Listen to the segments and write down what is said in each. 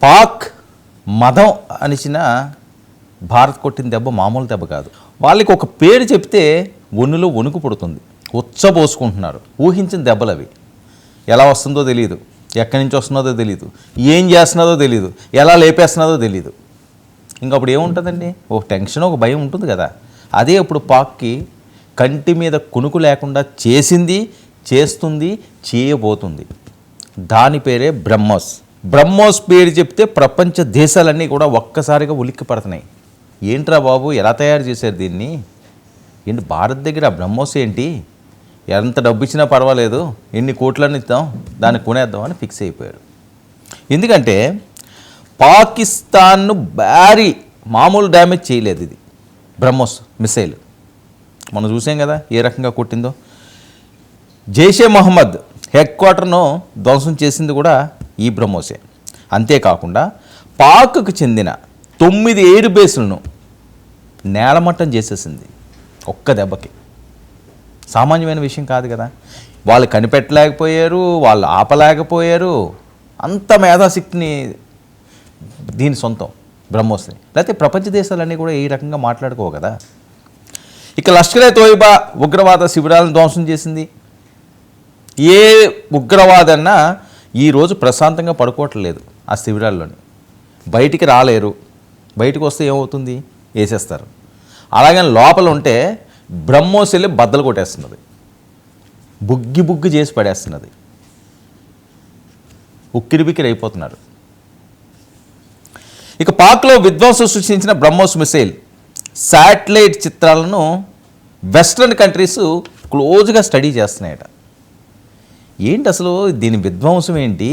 పాక్ మదం అనిచిన భారత్ కొట్టిన దెబ్బ మామూలు దెబ్బ కాదు. వాళ్ళకి ఒక పేరు చెప్తే ఒన్నులో వణుకు పుడుతుంది, ఉచ్చబోసుకుంటున్నారు. ఊహించిన దెబ్బలు అవి. ఎలా వస్తుందో తెలియదు, ఎక్కడి నుంచి వస్తున్నదో తెలియదు, ఏం చేస్తున్నదో తెలియదు, ఎలా లేపేస్తున్నదో తెలియదు. ఇంకప్పుడు ఏముంటుందండి? ఒక టెన్షన్, ఒక భయం ఉంటుంది కదా. అదే ఇప్పుడు పాక్కి కంటి మీద కునుకు లేకుండా చేసింది, చేస్తుంది, చేయబోతుంది. దాని పేరే బ్రహ్మోస్. బ్రహ్మోస్ పేరు చెప్తే ప్రపంచ దేశాలన్నీ కూడా ఒక్కసారిగా ఉలిక్కి పడుతున్నాయి. ఏంట్రా బాబు, ఎలా తయారు చేశారు దీన్ని? ఏంటి భారత్ దగ్గర బ్రహ్మోస్ ఏంటి? ఎంత డబ్బు ఇచ్చినా పర్వాలేదు, ఎన్ని కోట్లని ఇద్దాం, దాన్ని కొనేద్దాం అని ఫిక్స్ అయిపోయారు. ఎందుకంటే పాకిస్తాన్ను మామూలు డ్యామేజ్ చేయలేదు ఇది బ్రహ్మోస్ మిసైల్. మనం చూసాం కదా ఏ రకంగా కొట్టిందో. జైషే మహమ్మద్ హెడ్ క్వార్టర్ను ధ్వంసం చేసింది కూడా ఈ బ్రహ్మోసే. అంతేకాకుండా పాక్కు చెందిన 9 ఎయిర్ బేస్లను నేలమట్టం చేసేసింది ఒక్క దెబ్బకి. సామాన్యమైన విషయం కాదు కదా. వాళ్ళు కనిపెట్టలేకపోయారు, వాళ్ళు ఆపలేకపోయారు. అంత మేధాశక్తిని దీని సొంతం బ్రహ్మోస్ని. లేకపోతే ప్రపంచ దేశాలన్నీ కూడా ఈ రకంగా మాట్లాడుకోవు కదా. ఇక లష్కరే తోయిబా ఉగ్రవాద శిబిరాలను ధ్వంసం చేసింది. ఏ ఉగ్రవాదన్నా ఈరోజు ప్రశాంతంగా పడుకోవట్లేదు ఆ శిబిరాల్లోని. బయటికి రాలేరు, బయటకు వస్తే ఏమవుతుంది? వేసేస్తారు. అలాగని లోపల ఉంటే బ్రహ్మోస్ వెళ్ళి బద్దలు కొట్టేస్తున్నది, బుగ్గి చేసి పడేస్తున్నది. ఉక్కిరిబిక్కిరి అయిపోతున్నారు. ఇక పాక్లో విధ్వంసం సృష్టించిన బ్రహ్మోస్ మిసైల్ శాటిలైట్ చిత్రాలను వెస్ట్రన్ కంట్రీస్ క్లోజ్గా స్టడీ చేస్తున్నాయట. ఏంటి అసలు దీని విధ్వంసం ఏంటి?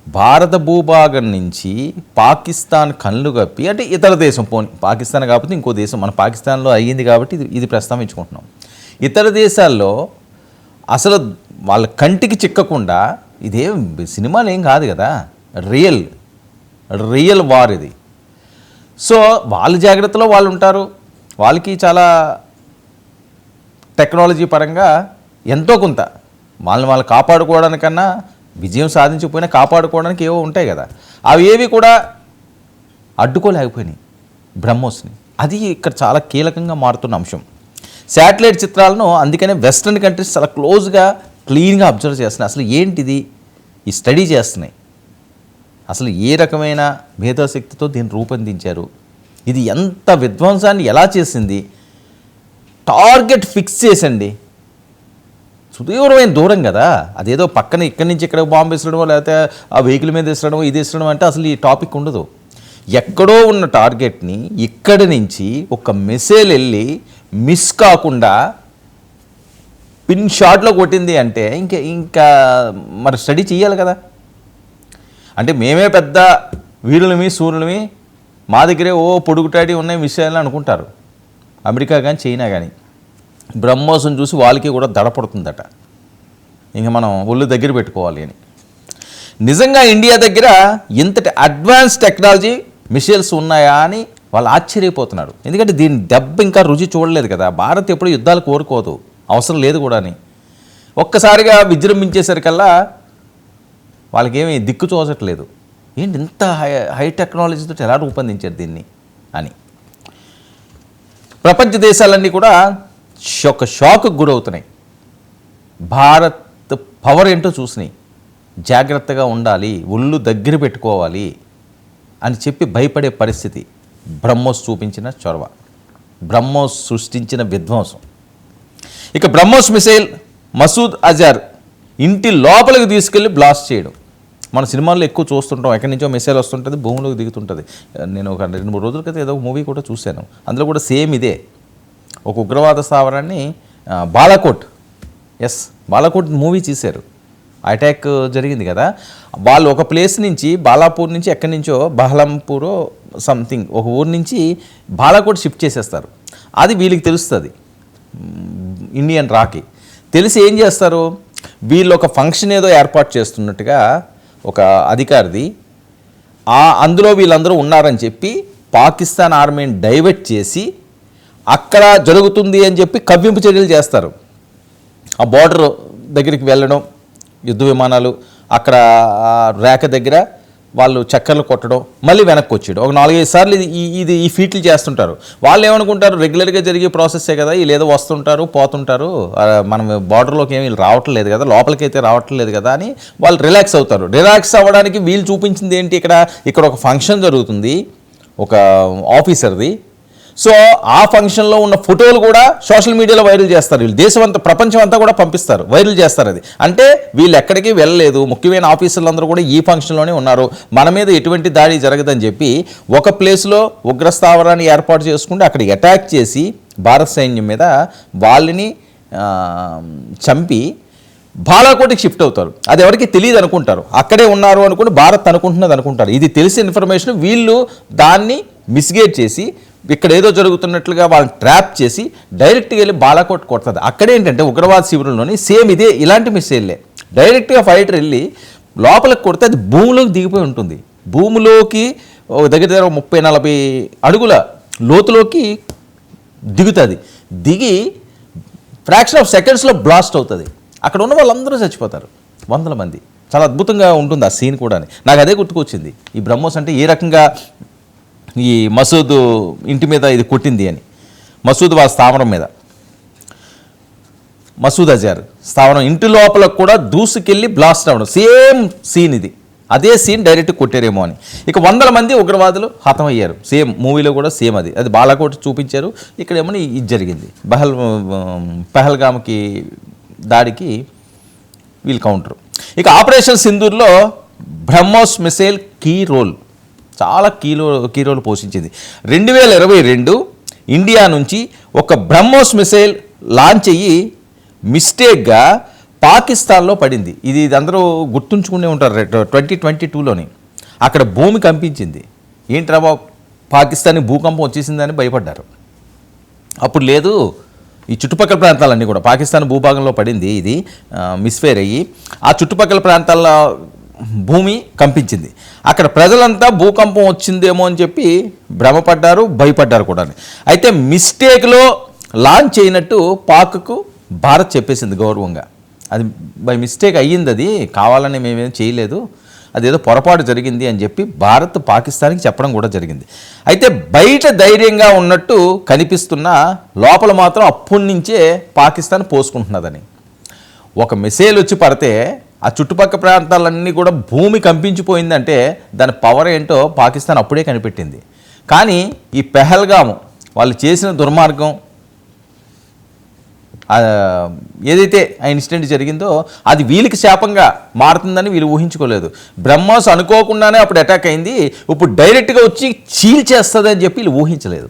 భారత భూభాగం నుంచి పాకిస్తాన్ కళ్ళు కప్పి, అంటే ఇతర దేశం, పోనీ పాకిస్తాన్ కాకపోతే ఇంకో దేశం, మన పాకిస్తాన్లో అయ్యింది కాబట్టి ఇది ప్రస్తావించుకుంటున్నాం. ఇతర దేశాల్లో అసలు వాళ్ళ కంటికి చిక్కకుండా, ఇదేం సినిమాలు ఏం కాదు కదా, రియల్ వార్ ఇది. సో వాళ్ళ జాగ్రత్తలో వాళ్ళు ఉంటారు. వాళ్ళకి చాలా టెక్నాలజీ పరంగా ఎంతో కొంత వాళ్ళు కాపాడుకోవడానికన్నా, విజయం సాధించకపోయినా కాపాడుకోవడానికి ఏవో ఉంటాయి కదా, అవి ఏవి కూడా అడ్డుకోలేకపోయినాయి బ్రహ్మోస్ని. అది ఇక్కడ చాలా కీలకంగా మారుతున్న అంశం. శాటిలైట్ చిత్రాలను అందుకనే వెస్ట్రన్ కంట్రీస్ చాలా క్లోజ్గా క్లీన్గా అబ్జర్వ్ చేస్తున్నాయి. అసలు ఏంటిది ఈ స్టడీ చేస్తున్నాయి, అసలు ఏ రకమైన మేధాశక్తితో దీన్ని రూపొందించారు, ఇది ఎంత విధ్వంసాన్ని ఎలా చేసింది. టార్గెట్ ఫిక్స్ చేసండి, సుదూరమైన దూరం కదా, అదేదో పక్కన ఇక్కడి నుంచి ఇక్కడ బాంబు వేసడమో లేకపోతే ఆ వెహికల్ మీద వేసడమో ఇది వేసడం అంటే అసలు ఈ టాపిక్ ఉండదు. ఎక్కడో ఉన్న టార్గెట్ని ఇక్కడి నుంచి ఒక మిసైల్ వెళ్ళి మిస్ కాకుండా పిన్ షాట్లో కొట్టింది అంటే ఇంకా మరి స్టడీ చేయాలి కదా. అంటే మేమే పెద్ద వీరులమి సూర్యులమి, మా దగ్గరే పొడుగుటాడి ఉన్నాయి మిసైల్ అనుకుంటారు అమెరికా కానీ చైనా కానీ. బ్రహ్మోస్ని చూసి వాళ్ళకి కూడా దడపడుతుందట. ఇంక మనం ఒళ్ళు దగ్గర పెట్టుకోవాలి అని. నిజంగా ఇండియా దగ్గర ఇంతటి అడ్వాన్స్ టెక్నాలజీ మిసైల్స్ ఉన్నాయా అని వాళ్ళు ఆశ్చర్యపోతున్నారు. ఎందుకంటే దీని దెబ్బ ఇంకా రుచి చూడలేదు కదా. భారత్ ఎప్పుడు యుద్ధాలు కోరుకోదు, అవసరం లేదు కూడా అని. ఒక్కసారిగా విజృంభించేసరికల్లా వాళ్ళకేమీ దిక్కు చూసట్లేదు. ఏంటి ఇంత హై టెక్నాలజీతో ఎలా రూపొందించారు దీన్ని అని. ప్రపంచ దేశాలన్నీ కూడా ఒక షాక్కి గురవుతున్నాయి. భారత్ పవర్ ఏంటో చూసినాయి. జాగ్రత్తగా ఉండాలి, ఒళ్ళు దగ్గర పెట్టుకోవాలి అని చెప్పి భయపడే పరిస్థితి. బ్రహ్మోస్ చూపించిన చొరవ, బ్రహ్మోస్ సృష్టించిన విధ్వంసం. ఇక బ్రహ్మోస్ మిసైల్ మసూద్ అజర్ ఇంటి లోపలికి తీసుకెళ్ళి బ్లాస్ట్ చేయడం. మన సినిమాల్లో ఎక్కువ చూస్తుంటాం, ఎక్కడి నుంచో మిసైల్ వస్తుంటుంది, భూమిలోకి దిగుతుంటుంది. నేను ఒక 2-3 రోజుల క్రితం ఏదో ఒక మూవీ కూడా చూశాను, అందులో కూడా సేమ్ ఇదే. ఒక ఉగ్రవాద స్థావరాన్ని బాలాకోట్ మూవీ తీశారు. అటాక్ జరిగింది కదా, వాళ్ళు ఒక ప్లేస్ నుంచి బాలాపూర్ నుంచి ఎక్కడి నుంచో బహలంపూర్ సంథింగ్ ఒక ఊరు నుంచి బాలాకోట్ షిఫ్ట్ చేసేస్తారు. అది వీళ్ళకి తెలుస్తుంది, ఇండియన్ రాకి తెలిసి ఏం చేస్తారు, వీళ్ళు ఒక ఫంక్షన్ ఏదో ఏర్పాటు చేస్తున్నట్టుగా ఒక అధికారిది, అందులో వీళ్ళందరూ ఉన్నారని చెప్పి పాకిస్తాన్ ఆర్మీని డైవర్ట్ చేసి అక్కడ జరుగుతుంది అని చెప్పి కవ్వింపు చర్యలు చేస్తారు. ఆ బార్డర్ దగ్గరికి వెళ్ళడం, యుద్ధ విమానాలు అక్కడ రేఖ దగ్గర వాళ్ళు చక్కర్లు కొట్టడం మళ్ళీ వెనక్కి వచ్చాడు ఒక 4-5 సార్లు ఈ ఫీట్లు చేస్తుంటారు. వాళ్ళు ఏమనుకుంటారు రెగ్యులర్గా జరిగే ప్రాసెస్సే కదా, వీళ్ళు ఏదో వస్తుంటారు పోతుంటారు, మనం బార్డర్లోకి ఏమి రావట్లేదు కదా, లోపలికైతే రావట్లేదు కదా అని వాళ్ళు రిలాక్స్ అవుతారు. రిలాక్స్ అవ్వడానికి వీళ్ళు చూపించింది ఏంటి, ఇక్కడ ఒక ఫంక్షన్ జరుగుతుంది ఒక ఆఫీసర్ది. సో ఆ ఫంక్షన్లో ఉన్న ఫోటోలు కూడా సోషల్ మీడియాలో వైరల్ చేస్తారు. వీళ్ళు దేశం అంతా ప్రపంచం అంతా కూడా పంపిస్తారు, వైరల్ చేస్తారు. అది అంటే వీళ్ళు ఎక్కడికి వెళ్ళలేదు, ముఖ్యమైన ఆఫీసర్లు అందరూ కూడా ఈ ఫంక్షన్లోనే ఉన్నారు, మన మీద ఎటువంటి దాడి జరగదని చెప్పి ఒక ప్లేస్లో ఉగ్రస్థావరాన్ని ఏర్పాటు చేసుకుంటే అక్కడికి అటాక్ చేసి భారత సైన్యం మీద వాళ్ళని చంపి బాలాకోటికి షిఫ్ట్ అవుతారు. అది ఎవరికి తెలియదు అనుకుంటారు, అక్కడే ఉన్నారు అనుకుని భారత్ అనుకుంటున్నది అనుకుంటారు. ఇది తెలిసిన ఇన్ఫర్మేషన్ వీళ్ళు దాన్ని మిస్గైడ్ చేసి ఇక్కడ ఏదో జరుగుతున్నట్లుగా వాళ్ళని ట్రాప్ చేసి డైరెక్ట్గా వెళ్ళి బాలాకోట్ కొడుతుంది. అక్కడేంటంటే ఉగ్రవాద శిబిరంలోని సేమ్ ఇదే ఇలాంటి మిస్సైల్లే డైరెక్ట్గా ఫైటర్ వెళ్ళి లోపలికి కొడితే అది భూమిలోకి దిగిపోయి ఉంటుంది. భూమిలోకి దగ్గర 30-40 అడుగుల లోతులోకి దిగుతుంది. దిగి ఫ్రాక్షన్ ఆఫ్ సెకండ్స్లో బ్లాస్ట్ అవుతుంది. అక్కడ ఉన్న వాళ్ళందరూ చచ్చిపోతారు, 100 మంది. చాలా అద్భుతంగా ఉంటుంది ఆ సీన్ కూడా. నాకు అదే గుర్తుకొచ్చింది, ఈ బ్రహ్మోస్ అంటే ఏ రకంగా ఈ మసూద్ ఇంటి మీద ఇది కొట్టింది అని. మసూద్ వాళ్ళ స్థావరం మీద, మసూద్ అజార్ స్థావరం ఇంటి లోపల కూడా దూసుకెళ్ళి బ్లాస్ట్ అవ్వడం సేమ్ సీన్ ఇది. అదే సీన్ డైరెక్ట్ కొట్టారేమో అని. ఇక 100 మంది ఉగ్రవాదులు హతమయ్యారు. సేమ్ మూవీలో కూడా సేమ్ అది బాలాకోట్ చూపించారు. ఇక్కడేమో ఇది జరిగింది. పహల్గామ్కి దాడికి వీళ్ళు కౌంటరు. ఇక ఆపరేషన్ సింధూర్లో బ్రహ్మోస్ మిసైల్ చాలా కీ రోల్ పోషించింది. 2022 ఇండియా నుంచి ఒక బ్రహ్మోస్ మిసైల్ లాంచ్ అయ్యి మిస్టేక్గా పాకిస్తాన్లో పడింది. ఇది అందరూ గుర్తుంచుకునే ఉంటారు. 2022లోని అక్కడ భూమి కంపించింది. ఏంట్రా పాకిస్తాన్కి భూకంపం వచ్చేసిందని భయపడ్డారు. అప్పుడు లేదు, ఈ చుట్టుపక్కల ప్రాంతాలన్నీ కూడా పాకిస్తాన్ భూభాగంలో పడింది. ఇది మిస్ఫైర్ అయ్యి ఆ చుట్టుపక్కల ప్రాంతాల్లో భూమి కంపించింది. అక్కడ ప్రజలంతా భూకంపం వచ్చిందేమో అని చెప్పి భ్రమపడ్డారు, భయపడ్డారు కూడా. అయితే మిస్టేక్లో లాంచ్ అయినట్టు పాక్కు భారత్ చెప్పేసింది గౌరవంగా. అది బై మిస్టేక్ అయ్యింది, అది కావాలని మేమేం చేయలేదు, అదేదో పొరపాటు జరిగింది అని చెప్పి భారత్ పాకిస్తాన్కి చెప్పడం కూడా జరిగింది. అయితే బయట ధైర్యంగా ఉన్నట్టు కనిపిస్తున్న లోపల మాత్రం అప్పటి నుంచే పాకిస్తాన్ పోసుకుంటున్నదని. ఒక మిసైల్ వచ్చి పడితే ఆ చుట్టుపక్కల ప్రాంతాలన్నీ కూడా భూమి కంపించిపోయిందంటే దాని పవర్ ఏంటో పాకిస్తాన్ అప్పుడే కనిపెట్టింది. కానీ ఈ పెహల్గామ్ వాళ్ళు చేసిన దుర్మార్గం ఏదైతే ఆ ఇన్సిడెంట్ జరిగిందో అది వీళ్ళకి శాపంగా మారుతుందని వీళ్ళు ఊహించుకోలేదు. బ్రహ్మోస్ అనుకోకుండానే అప్పుడు అటాక్ అయింది, ఇప్పుడు డైరెక్ట్గా వచ్చి చీల్ చేస్తుంది అని చెప్పి వీళ్ళు ఊహించలేదు.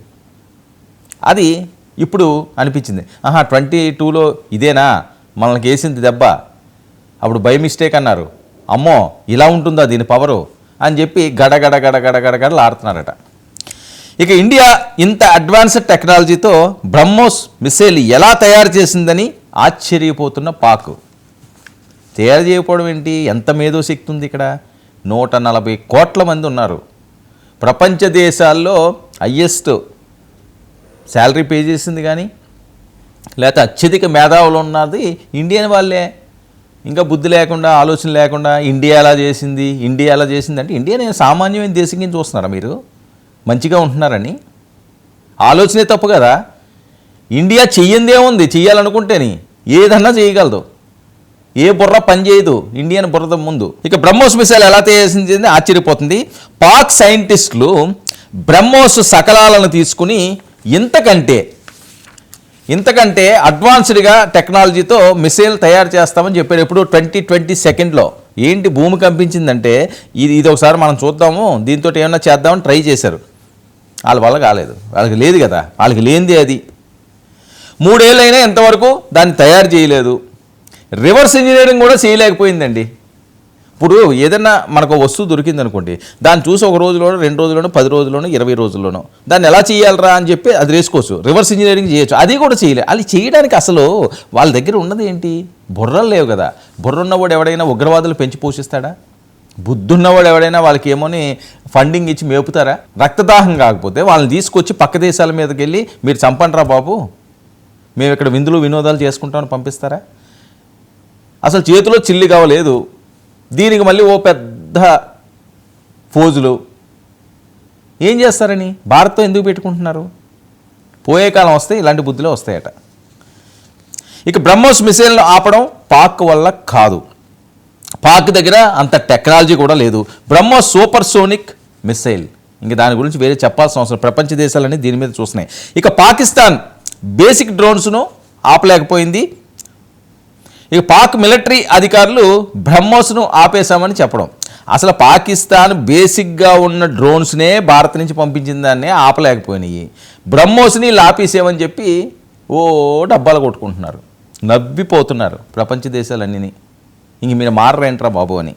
అది ఇప్పుడు అనిపించింది, 22లో ఇదేనా మనకి వేసింది దెబ్బ, అప్పుడు బై మిస్టేక్ అన్నారు, అమ్మో ఇలా ఉంటుందా దీని పవరు అని చెప్పి గడగడలాడుతున్నారట. ఇక ఇండియా ఇంత అడ్వాన్స్డ్ టెక్నాలజీతో బ్రహ్మోస్ మిసైల్ ఎలా తయారు చేసిందని ఆశ్చర్యపోతున్న పాక్. తయారు చేయకపోవడం ఏంటి, ఎంత మేధోశక్తి ఉంది ఇక్కడ. 140 కోట్ల మంది ఉన్నారు. ప్రపంచ దేశాల్లో హయ్యెస్ట్ శాలరీ పే చేసింది కానీ లేకపోతే అత్యధిక మేధావులు ఉన్నది ఇండియన్ వాళ్ళే. ఇంకా బుద్ధి లేకుండా ఆలోచన లేకుండా ఇండియా ఎలా చేసింది అంటే ఇండియా సామాన్యమైన దేశం కింద చూస్తున్నారా మీరు, మంచిగా ఉంటున్నారని? ఆలోచనే తప్పు కదా. ఇండియా చెయ్యిందేముంది, చెయ్యాలనుకుంటేని ఏదన్నా చేయగలదు, ఏ బుర్ర పని చేయదు ఇండియన్ బుర్ర ముందు. ఇక బ్రహ్మోస్ మిసైల్ ఎలా తయారు ఆశ్చర్యపోతుంది. పాక్ సైంటిస్టులు బ్రహ్మోస్ శకలాలను తీసుకుని ఇంతకంటే అడ్వాన్స్డ్గా టెక్నాలజీతో మిసైల్ తయారు చేస్తామని చెప్పారు. ఎప్పుడు 2022లో. ఏంటి భూమి కంపించిందంటే ఇది ఒకసారి మనం చూద్దాము, దీంతో ఏమన్నా చేద్దామని ట్రై చేశారు. వాళ్ళ వల్ల కాలేదు, వాళ్ళకి లేదు కదా, వాళ్ళకి లేనిది అది. 3 ఏళ్ళైనా ఎంతవరకు దాన్ని తయారు చేయలేదు. రివర్స్ ఇంజనీరింగ్ కూడా చేయలేకపోయిందండి. ఇప్పుడు ఏదన్నా మనకు వస్తువు దొరికింది అనుకోండి, దాన్ని చూసి 1 రోజులోనో 2 రోజుల్లోనో 10 రోజుల్లోనో 20 రోజుల్లోనో దాన్ని ఎలా చేయాలరా అని చెప్పి అది వేసుకోవచ్చు, రివర్స్ ఇంజనీరింగ్ చేయొచ్చు. అది కూడా చేయలేదు. అది చేయడానికి అసలు వాళ్ళ దగ్గర ఉన్నది ఏంటి, బుర్రలు లేవు కదా. బుర్ర ఉన్నవాడు ఎవడైనా ఉగ్రవాదులు పెంచి పోషిస్తాడా? బుద్ధున్నవాడు ఎవడైనా వాళ్ళకి ఏమోని ఫండింగ్ ఇచ్చి మేపుతారా? రక్తదాహం కాకపోతే వాళ్ళని తీసుకొచ్చి పక్క దేశాల మీదకి వెళ్ళి మీరు చంపండిరా బాబు, మేము ఇక్కడ విందులు వినోదాలు చేసుకుంటామని పంపిస్తారా? అసలు చేతిలో చిల్లి కావలేదు. దీనికి మళ్ళీ ఓ పెద్ద ఫోజులు ఏం చేస్తారని భారత్తో ఎందుకు పెట్టుకుంటున్నారు? పోయే కాలం వస్తే ఇలాంటి బుద్ధులే వస్తాయట. ఇక బ్రహ్మోస్ మిసైల్ను ఆపడం పాక్ వల్ల కాదు. పాక్ దగ్గర అంత టెక్నాలజీ కూడా లేదు. బ్రహ్మోస్ సూపర్ సోనిక్ మిసైల్, ఇంక దాని గురించి వేరే చెప్పాల్సిన అవసరం, ప్రపంచ దేశాలన్నీ దీని మీద చూస్తున్నాయి. ఇక పాకిస్తాన్ బేసిక్ డ్రోన్స్ను ఆపలేకపోయింది. ఇక పాక్ మిలిటరీ అధికారులు బ్రహ్మోస్ను ఆపేశామని చెప్పడం, అసలు పాకిస్తాన్ బేసిక్గా ఉన్న డ్రోన్స్నే భారత్ నుంచి పంపించిన దాన్నే ఆపలేకపోయినాయి, బ్రహ్మోస్ని ఆపేసామని చెప్పి ఓ డబ్బాలు కొట్టుకుంటున్నారు, నవ్విపోతున్నారు ప్రపంచ దేశాలన్నీ. ఇంక మీరు మారరేంట్రా బాబు అని.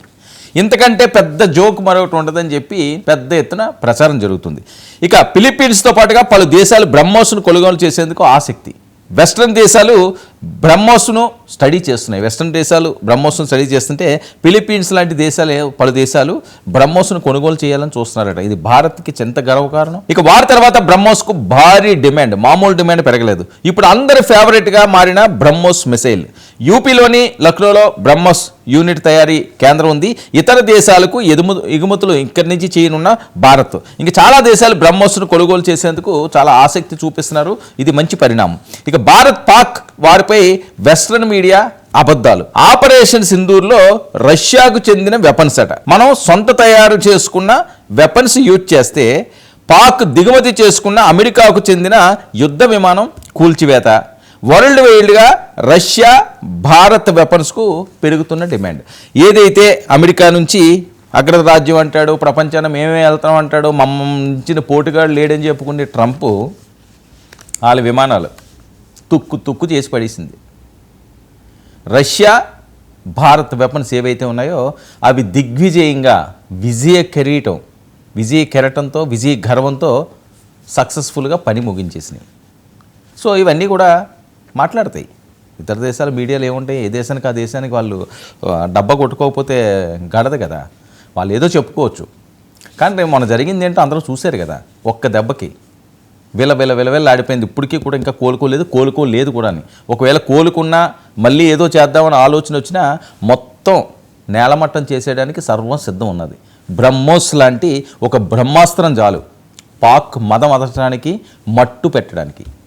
ఇంతకంటే పెద్ద జోక్ మరొకటి ఉండదని చెప్పి పెద్ద ఎత్తున ప్రచారం జరుగుతుంది. ఇక ఫిలిప్పీన్స్తో పాటుగా పలు దేశాలు బ్రహ్మోస్ను కొనుగోలు చేసేందుకు ఆసక్తి. వెస్ట్రన్ దేశాలు బ్రహ్మోస్ను స్టడీ చేస్తున్నాయి. వెస్ట్రన్ దేశాలు బ్రహ్మోస్ను స్టడీ చేస్తుంటే ఫిలిప్పీన్స్ లాంటి పలు దేశాలు బ్రహ్మోస్ను కొనుగోలు చేయాలని చూస్తున్నారట. ఇది భారత్కి ఎంత గర్వకారణం. ఇక వారి తర్వాత బ్రహ్మోస్కు భారీ డిమాండ్, మామూలు డిమాండ్ పెరగలేదు. ఇప్పుడు అందరి ఫేవరెట్గా మారిన బ్రహ్మోస్ మిసైల్. యూపీలోని లక్నోలో బ్రహ్మోస్ యూనిట్ తయారీ కేంద్రం ఉంది. ఇతర దేశాలకు ఎగుమతులు ఇక్కడి నుంచి చేయనున్న భారత్. ఇంకా చాలా దేశాలు బ్రహ్మోస్ను కొనుగోలు చేసేందుకు చాలా ఆసక్తి చూపిస్తున్నారు. ఇది మంచి పరిణామం. ఇక భారత్ పాక్ వారిపై వెస్ట్రన్ మీడియా అబద్ధాలు. ఆపరేషన్ సింధూర్లో రష్యాకు చెందిన వెపన్స్ అట. మనం సొంత తయారు చేసుకున్న వెపన్స్ యూజ్ చేస్తే పాక్ దిగుమతి చేసుకున్న అమెరికాకు చెందిన యుద్ధ విమానం కూల్చివేత. వరల్డ్ వైడ్గా రష్యా భారత్ వెపన్స్కు పెరుగుతున్న డిమాండ్. ఏదైతే అమెరికా నుంచి అగ్రరాజ్యం అంటాడు, ప్రపంచాన్ని మేమే వెళ్తాం అంటాడు, మమ్మించిన పోటుగాడు లేడని చెప్పుకునే ట్రంప్ వాళ్ళ విమానాలు తుక్కు చేసి పడేసింది. రష్యా భారత్ వెపన్స్ ఏవైతే ఉన్నాయో అవి దిగ్విజయంగా విజయ కెరటంతో విజయ గర్వంతో సక్సెస్ఫుల్గా పని ముగించేసినాయి. సో ఇవన్నీ కూడా మాట్లాడతాయి. ఇతర దేశాల మీడియాలు ఏముంటాయి, ఏ దేశానికి ఆ దేశానికి వాళ్ళు డబ్బా కొట్టుకోకపోతే గడదు కదా, వాళ్ళు ఏదో చెప్పుకోవచ్చు. కానీ మొన్న జరిగింది ఏంటో అందరూ చూశారు కదా, ఒక్క దెబ్బకి విల ఆడిపోయింది. ఇప్పటికీ కూడా ఇంకా కోలుకోలేదు కూడా అని. ఒకవేళ కోలుకున్నా మళ్ళీ ఏదో చేద్దామని ఆలోచన వచ్చినా మొత్తం నేలమట్టం చేసేయడానికి సర్వం సిద్ధం ఉన్నది. బ్రహ్మోస్ లాంటి ఒక బ్రహ్మాస్త్రం చాలు పాక్ మదమదచడానికి, మట్టు పెట్టడానికి.